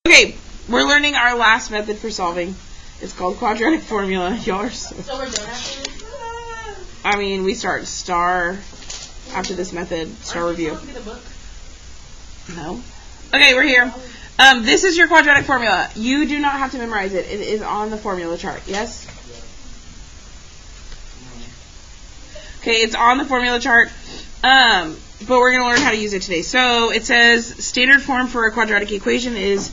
Okay, we're learning our last method for solving. It's called quadratic formula. Y'all are so we're done after this? I mean, we start star after this method. Star review. No. Okay, we're here. This is your quadratic formula. You do not have to memorize it. It is on the formula chart. Yes? Okay, it's on the formula chart. But we're going to learn how to use it today. So it says standard form for a quadratic equation is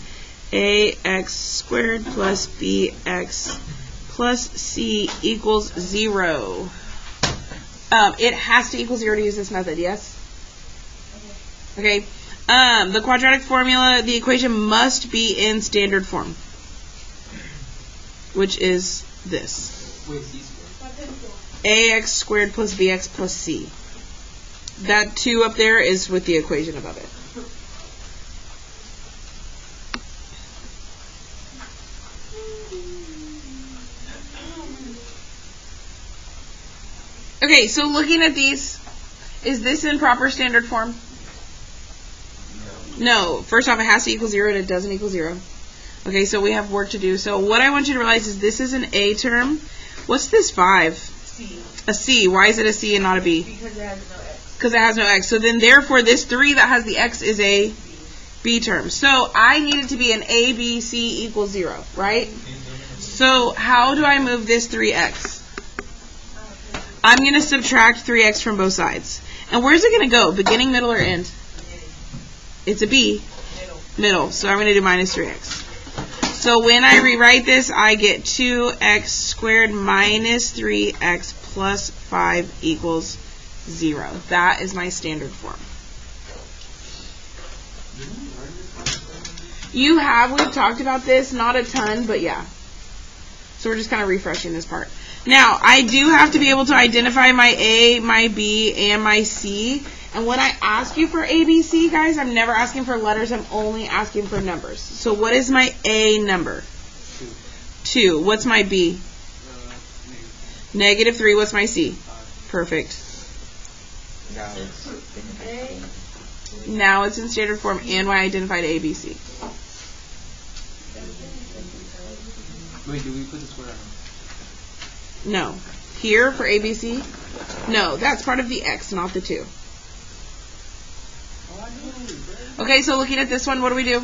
ax squared plus bx plus c equals 0. It has to equal 0 to use this method, yes? Okay. The quadratic formula, the equation must be in standard form, which is this. Ax squared plus bx plus c. That 2 up there is with the equation above it. Okay, so looking at these, is this in proper standard form? No. First off, it has to equal 0 and it doesn't equal 0. Okay, so we have work to do. So what I want you to realize is this is an A term. What's this 5? C. A C. Why is it a C and not a B? Because it has no x. Because it has no x. So then therefore this 3 that has the x is a B term. So I need it to be an A, B, C equals 0, right? So how do I move this 3x? I'm going to subtract 3x from both sides. And where's it going to go? Beginning, middle, or end? It's a B. Middle. So I'm going to do minus 3x. So when I rewrite this, I get 2x squared minus 3x plus 5 equals 0. That is my standard form. We've talked about this, not a ton, but yeah. So we're just kind of refreshing this part. Now, I do have to be able to identify my A, my B, and my C. And when I ask you for A, B, C, guys, I'm never asking for letters. I'm only asking for numbers. So what is my A number? 2. What's my B? Negative 3. What's my C? Perfect. Now it's in standard form, and I identified A, B, C. Wait, do we put the square on? No. Here for A, B, C? No, that's part of the X, not the 2. Okay, so looking at this one, what do we do?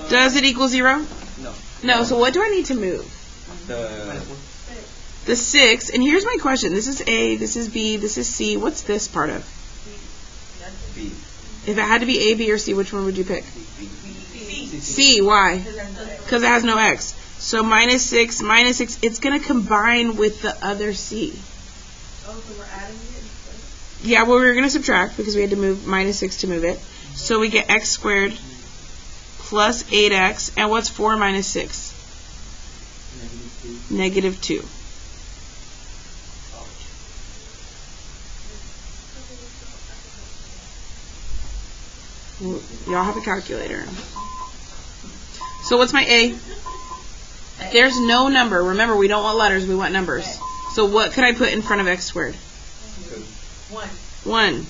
Does it equal 0? No. No, so what do I need to move? The 6. And here's my question. This is A, this is B, this is C. What's this part of? B. If it had to be A, B, or C, which one would you pick? C. Why? Because it has no X. So minus 6, it's going to combine with the other C. Oh, so we're adding it? Yeah, well, we were going to subtract because we had to move minus 6 to move it. So we get x squared plus 8x. And what's 4 minus 6? Negative 2. Y'all have a calculator. So what's my A? There's no number. Remember, we don't want letters. We want numbers. So what could I put in front of x squared? 1. 1.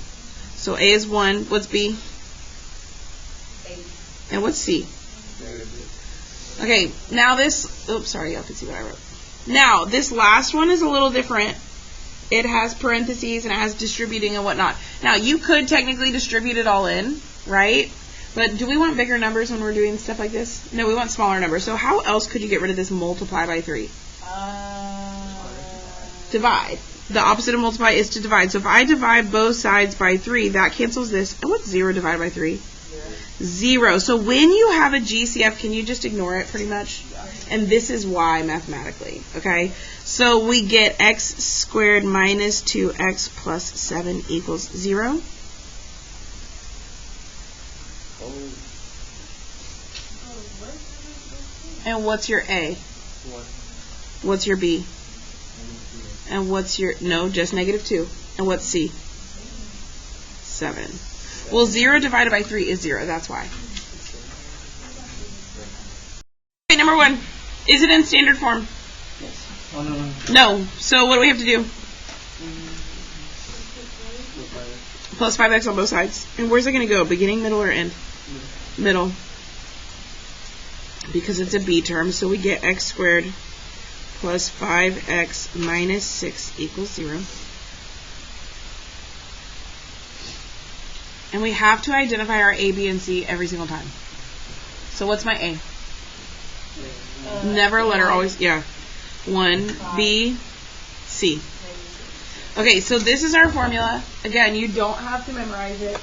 So A is 1. What's B? 8. And what's C? Okay, now this... Oops, sorry. Y'all can see what I wrote. Now, this last one is a little different. It has parentheses and it has distributing and whatnot. Now, you could technically distribute it all in, right? But do we want bigger numbers when we're doing stuff like this? No, we want smaller numbers. So how else could you get rid of this multiply by 3? Divide. The opposite of multiply is to divide. So if I divide both sides by 3, that cancels this. And what's 0 divided by 3? 0. So when you have a GCF, can you just ignore it pretty much? And this is why mathematically, okay? So we get x squared minus 2x plus 7 equals 0. And what's your A? 1. What's your B? And what's your... No, just negative 2. And what's C? 7. Well, 0 divided by 3 is 0. That's why. Okay, number 1. Is it in standard form? Yes. Oh, no. No. So what do we have to do? Plus 5x on both sides. And where's it going to go? Beginning, middle, or end? Middle. because it's a b term, so we get x squared plus 5x minus 6 equals 0. And we have to identify our a, b, and c every single time. So what's my a? Never a letter, always, yeah. 1, b, c. Okay, so this is our formula. Again, you don't have to memorize it.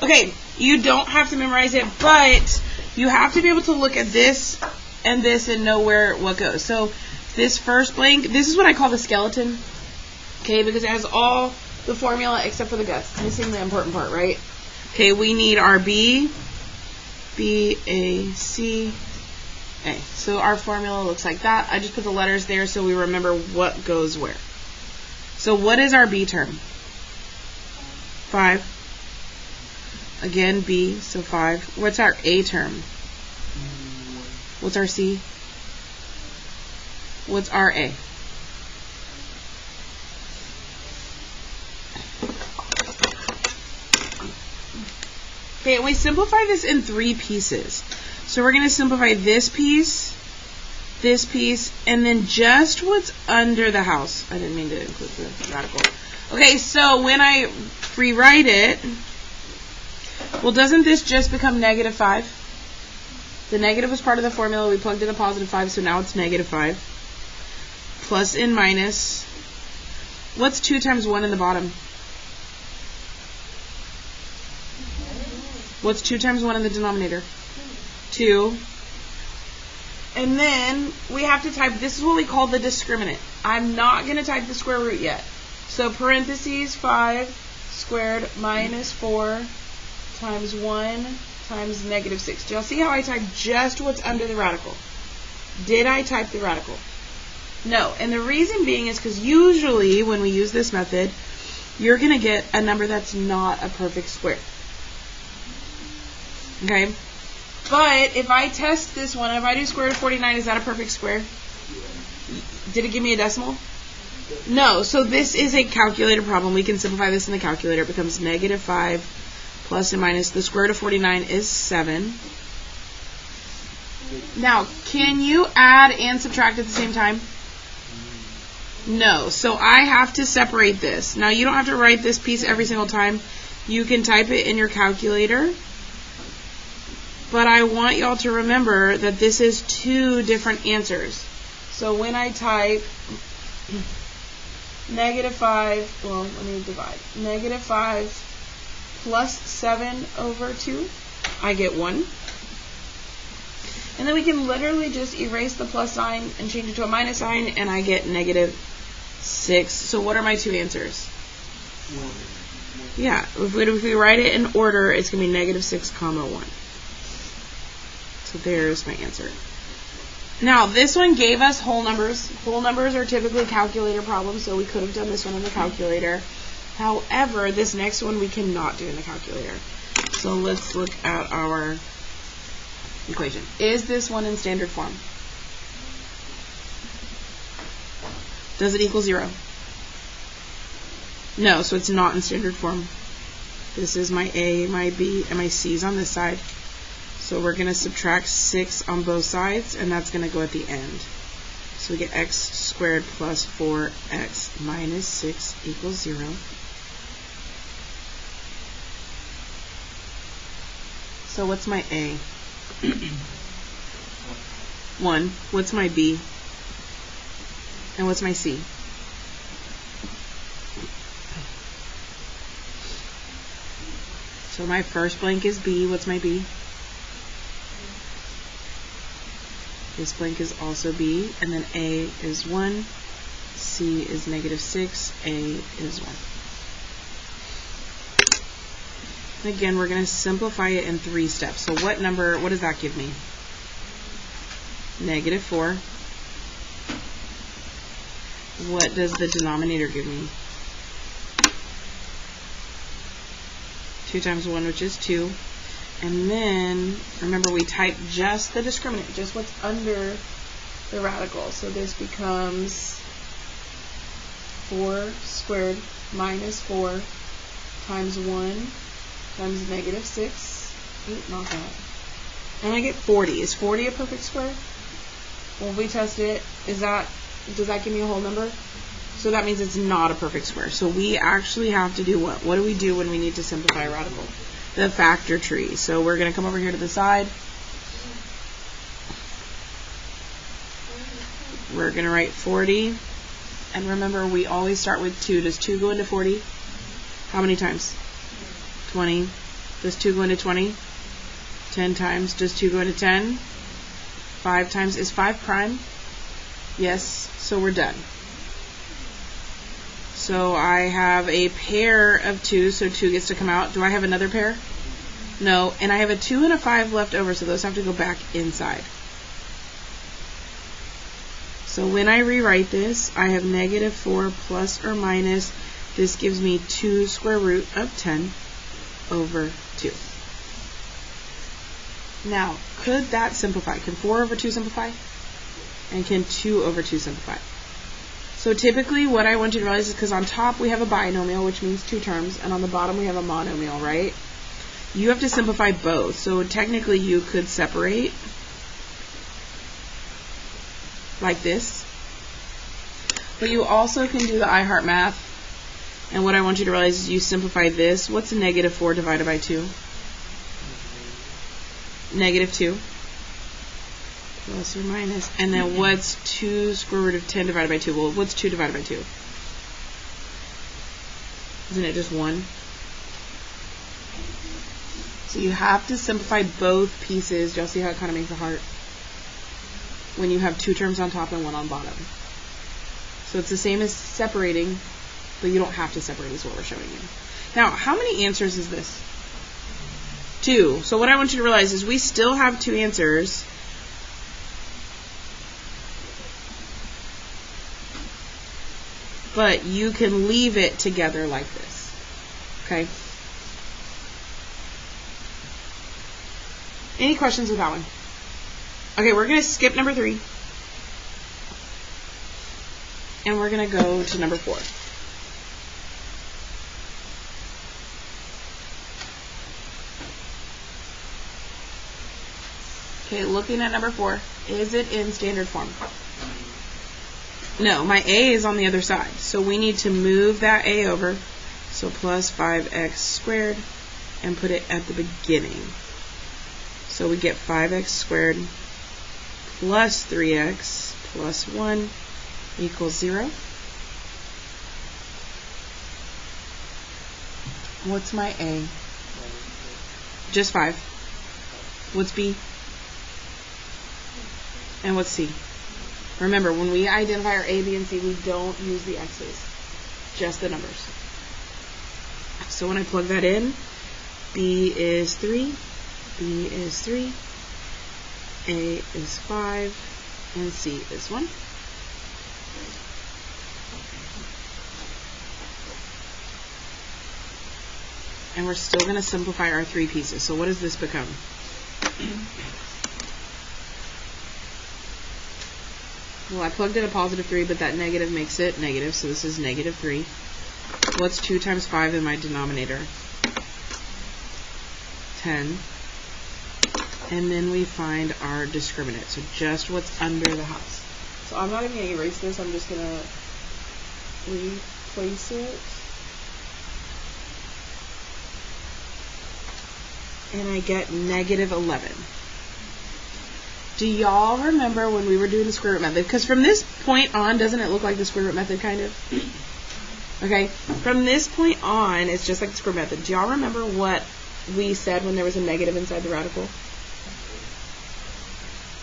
Okay, you don't have to memorize it, but you have to be able to look at this and know what goes. So this first blank, this is what I call the skeleton, okay, because it has all the formula except for the guts. It's missing the important part, right? Okay, we need our B, A, C, A. So our formula looks like that. I just put the letters there so we remember what goes where. So what is our B term? 5. Again, B, so 5. What's our A term? What's our C? What's our A? Okay, and we simplify this in 3 pieces. So we're going to simplify this piece, and then just what's under the house. I didn't mean to include the radical. Okay, so when I rewrite it, well, doesn't this just become negative 5? The negative was part of the formula. We plugged in a positive 5, so now it's negative 5. Plus and minus. What's 2 times 1 in the bottom? What's 2 times 1 in the denominator? 2. And then we have to type, this is what we call the discriminant. I'm not going to type the square root yet. So parentheses 5 squared minus 4 times 1 times negative 6. Do y'all see how I typed just what's under the radical? Did I type the radical? No. And the reason being is because usually when we use this method, you're going to get a number that's not a perfect square. Okay? But if I test this one, if I do square root of 49, is that a perfect square? Did it give me a decimal? No. So this is a calculator problem. We can simplify this in the calculator. It becomes negative 5 plus and minus. The square root of 49 is 7. Now, can you add and subtract at the same time? No. So I have to separate this. Now, you don't have to write this piece every single time. You can type it in your calculator. But I want y'all to remember that this is 2 different answers. So when I type negative 5, well, let me divide. Negative 5 plus 7 over 2, I get 1. And then we can literally just erase the plus sign and change it to a minus sign, and I get negative 6. So what are my 2 answers? Yeah, if we write it in order, it's going to be negative 6, comma 1. So there's my answer. Now, this one gave us whole numbers. Whole numbers are typically calculator problems, so we could have done this one in the calculator. However, this next one we cannot do in the calculator. So let's look at our equation. Is this one in standard form? Does it equal 0? No, so it's not in standard form. This is my A, my B, and my C is on this side. So we're going to subtract 6 on both sides, and that's going to go at the end. So we get x squared plus 4x minus 6 equals 0. So what's my A? 1. What's my B? And what's my C? So my first blank is B. What's my B? This blank is also B, and then A is 1, C is negative 6, A is 1. And again, we're going to simplify it in 3 steps. So what does that give me? Negative 4. What does the denominator give me? 2 times 1, which is 2. And then, remember, we type just the discriminant, just what's under the radical. So this becomes 4 squared minus 4 times 1 times negative 6. Ooh, not that. And I get 40. Is 40 a perfect square? Well, if we test it, does that give me a whole number? So that means it's not a perfect square. So we actually have to do what? What do we do when we need to simplify a radical? The factor tree. So we're going to come over here to the side. We're going to write 40. And remember, we always start with 2. Does 2 go into 40? How many times? 20. Does 2 go into 20? 10 times. Does 2 go into 10? 5 times. Is 5 prime? Yes. So we're done. So I have a pair of 2, so 2 gets to come out. Do I have another pair? No. And I have a 2 and a 5 left over, so those have to go back inside. So when I rewrite this, I have negative 4 plus or minus. This gives me 2 square root of 10 over 2. Now, could that simplify? Can 4 over 2 simplify? And can 2 over 2 simplify? So typically what I want you to realize is because on top we have a binomial, which means 2 terms, and on the bottom we have a monomial, right? You have to simplify both. So technically you could separate like this. But you also can do the I Heart Math. And what I want you to realize is you simplify this. What's negative 4 divided by 2? Negative 2. Plus or minus. And then what's 2 square root of 10 divided by 2? Well, what's 2 divided by 2? Isn't it just 1? So you have to simplify both pieces. Y'all see how it kind of makes a heart? When you have 2 terms on top and 1 on bottom. So it's the same as separating, but you don't have to separate is what we're showing you. Now, how many answers is this? 2. So what I want you to realize is we still have 2 answers. But you can leave it together like this. Okay? Any questions with that one? Okay, we're going to skip number 3. And we're going to go to number 4. Okay, looking at number 4. Is it in standard form? No, my a is on the other side. So we need to move that a over. So plus 5x squared and put it at the beginning. So we get 5x squared plus 3x plus 1 equals 0. What's my a? Just 5. What's b? And what's c? Remember, when we identify our a, b, and c, we don't use the x's, just the numbers. So when I plug that in, b is 3, b is 3, a is 5, and c is 1. And we're still going to simplify our 3 pieces. So what does this become? Well, I plugged in a positive 3, but that negative makes it negative, so this is negative 3. What's 2 times 5 in my denominator? 10. And then we find our discriminant, so just what's under the house. So I'm not even going to erase this, I'm just going to replace it. And I get negative 11. Do y'all remember when we were doing the square root method? Because from this point on, doesn't it look like the square root method, kind of? Okay, from this point on, it's just like the square method. Do y'all remember what we said when there was a negative inside the radical?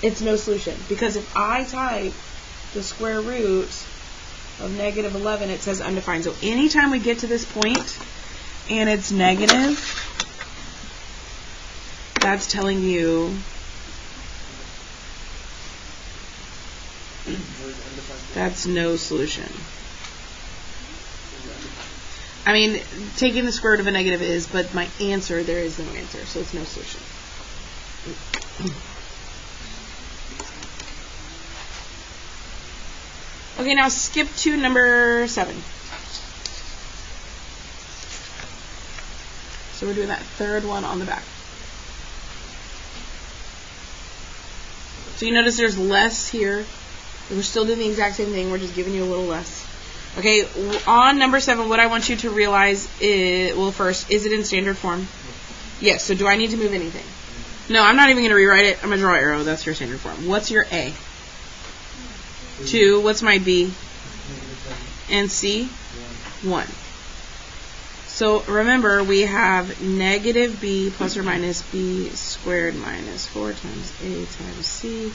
It's no solution. Because if I type the square root of negative 11, it says undefined. So anytime we get to this point and it's negative, that's telling you that's no solution. I mean, taking the square root of a negative is, but my answer, there is no answer, so it's no solution. Okay, now skip to number 7. So we're doing that third one on the back. So you notice there's less here. We're still doing the exact same thing. We're just giving you a little less. Okay, on number 7, what I want you to realize is, well, first, is it in standard form? Yes, so do I need to move anything? No, I'm not even going to rewrite it. I'm going to draw an arrow. That's your standard form. What's your A? 2. What's my B? And C? 1. So remember, we have negative B plus or minus B squared minus 4 times A times C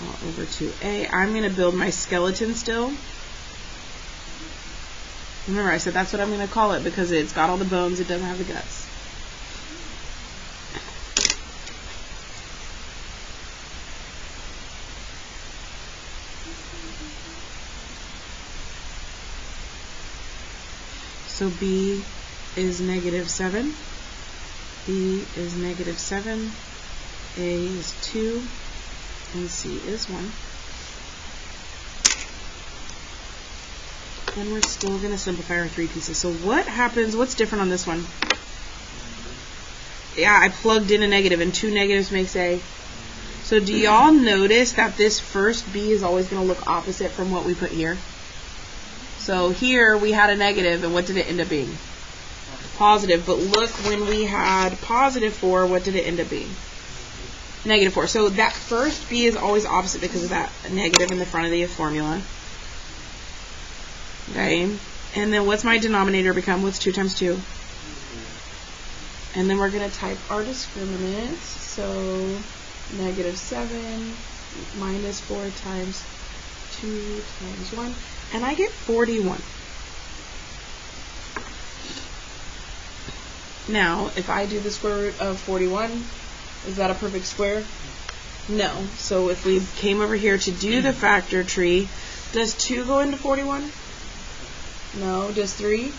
all over 2A. I'm going to build my skeleton still. Remember, I said that's what I'm going to call it because it's got all the bones, it doesn't have the guts. So B is negative 7, B is negative 7, A is 2, and C is 1. Then we're still going to simplify our 3 pieces. So what happens, what's different on this one? Yeah, I plugged in a negative, and 2 negatives makes A. So do y'all notice that this first B is always going to look opposite from what we put here? So here we had a negative, and what did it end up being? Positive. But look, when we had positive 4, what did it end up being? Negative 4. So that first B is always opposite because of that negative in the front of the formula. Okay. And then what's my denominator become? What's 2 times 2? And then we're going to type our discriminants. So negative 7 minus 4 times 2 times 1. And I get 41. Now, if I do the square root of 41, is that a perfect square? No. So if we came over here to do the factor tree, does 2 go into 41? No. Does 3?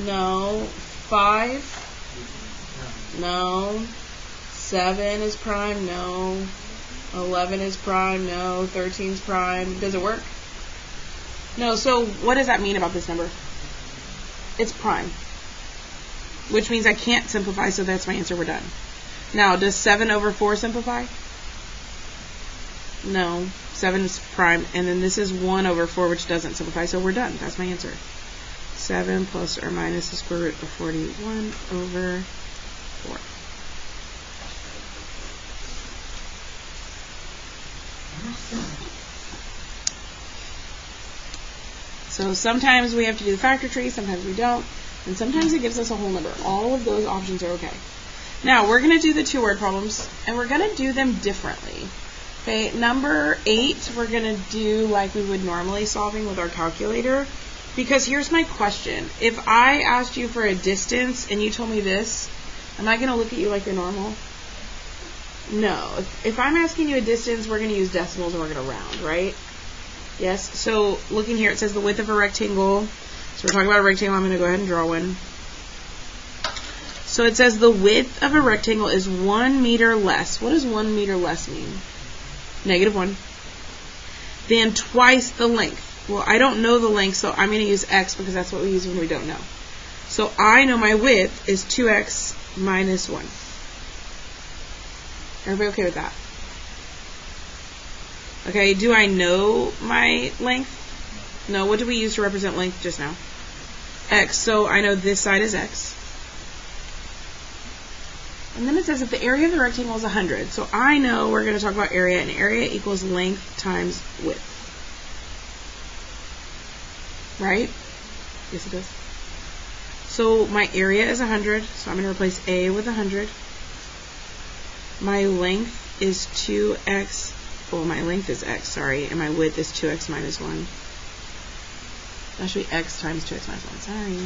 No. 5? No. 7 is prime? No. 11 is prime? No. 13 is prime? Does it work? No. So what does that mean about this number? It's prime. Which means I can't simplify, so that's my answer. We're done. Now, does 7 over 4 simplify? No. 7 is prime, and then this is 1 over 4, which doesn't simplify, so we're done. That's my answer. 7 plus or minus the square root of 41 over 4. So sometimes we have to do the factor tree, sometimes we don't, and sometimes it gives us a whole number. All of those options are okay. Now, we're going to do the 2-word problems, and we're going to do them differently. Okay, number 8, we're going to do like we would normally solving with our calculator, because here's my question. If I asked you for a distance and you told me this, am I going to look at you like you're normal? No. If I'm asking you a distance, we're going to use decimals and we're going to round, right? Yes. So looking here, it says the width of a rectangle. So we're talking about a rectangle. I'm going to go ahead and draw one. So it says the width of a rectangle is 1 meter less. What does 1 meter less mean? -1. Then twice the length. Well, I don't know the length, so I'm going to use x because that's what we use when we don't know. So I know my width is 2x minus 1. Everybody okay with that? Okay, do I know my length? No, what do we use to represent length just now? X, so I know this side is x. And then it says if the area of the rectangle is 100, so I know we're going to talk about area, and area equals length times width. Right? Yes, it does. So my area is 100, so I'm going to replace A with 100. My length is 2x, well, my length is x, sorry, and my width is 2x minus 1. That should be x times 2x minus 1, sorry.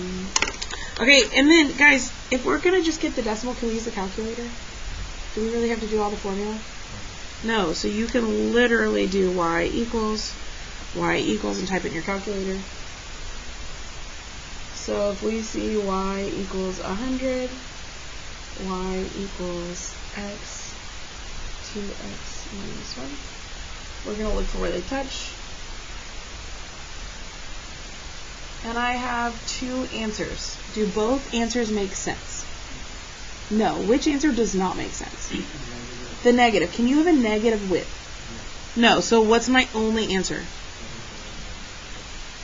Okay, and then, guys, if we're going to just get the decimal, can we use the calculator? Do we really have to do all the formula? No, so you can literally do y equals, and type it in your calculator. So if we see y equals 100, y equals x, 2x minus 1. We're going to look for where they touch. and I have two answers. Do both answers make sense? No. Which answer does not make sense? The negative. Can you have a negative width? No. So what's my only answer?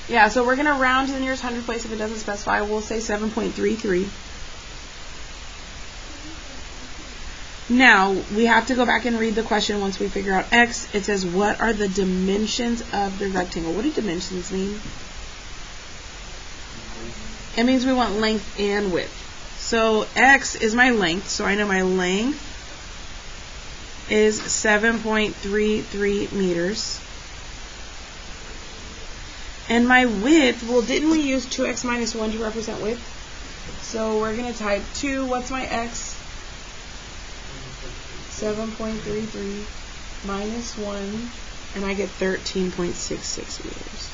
Yeah, so we're going to round to the nearest hundredth place if it doesn't specify. We'll say 7.33. Now, we have to go back and read the question once we figure out x. It says, what are the dimensions of the rectangle? What do dimensions mean? It means we want length and width. So x is my length, so I know my length is 7.33 meters. And my width, well, didn't we use 2x minus 1 to represent width? So we're going to type 2, what's my x? 7.33 minus 1, and I get 13.66 meters.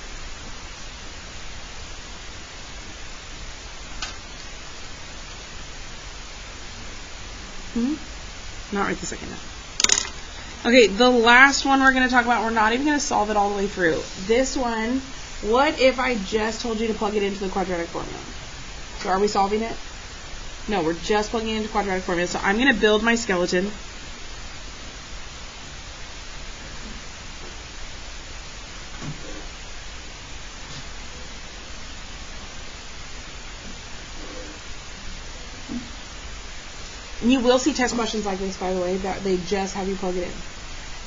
Not right this second now. Okay, the last one we're going to talk about, we're not even going to solve it all the way through. This one, what if I just told you to plug it into the quadratic formula? So are we solving it? No, we're just plugging it into quadratic formula. So I'm going to build my skeleton. And you will see test questions like this, by the way, that they just have you plug it in.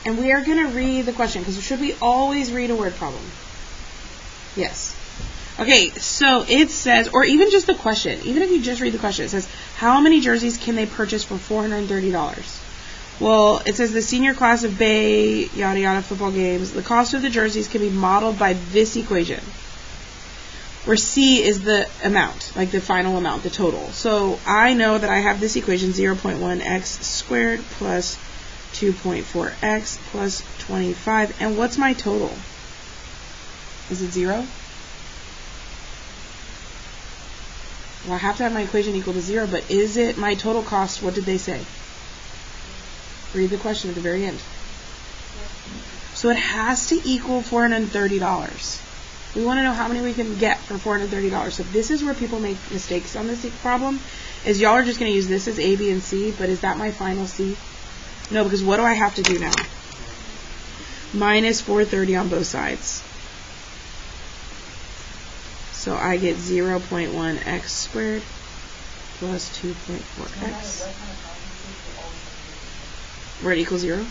And we are going to read the question, because should we always read a word problem? Yes. Okay, so it says, or even just the question, even if you just read the question, it says, how many jerseys can they purchase for $430? Well, it says the senior class of Bay, yada yada, football games, the cost of the jerseys can be modeled by this equation, where C is the amount, like the final amount, the total. So I know that I have this equation, 0.1x squared plus 2.4x plus 25. And what's my total? Is it 0? Well, I have to have my equation equal to 0, but is it my total cost? What did they say? Read the question at the very end. So it has to equal $430. We want to know how many we can get for $430. So this is where people make mistakes on this problem, is y'all are just going to use this as A, B, and C, but is that my final C? No, because what do I have to do now? Minus 430 on both sides. So I get 0.1x squared plus 2.4x. Where it equals 0?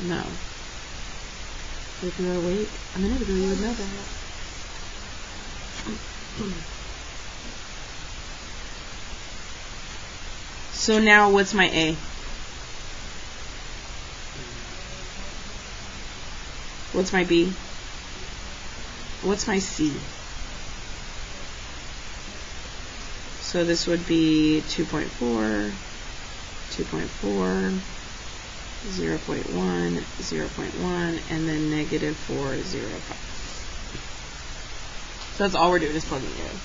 No. If you were awake a minute ago, you would know that. So now what's my A? What's my B? What's my C? So this would be 2.4, 2.4, 0.1, 0.1, and then negative 4, 0.5. So that's all we're doing is plugging it in.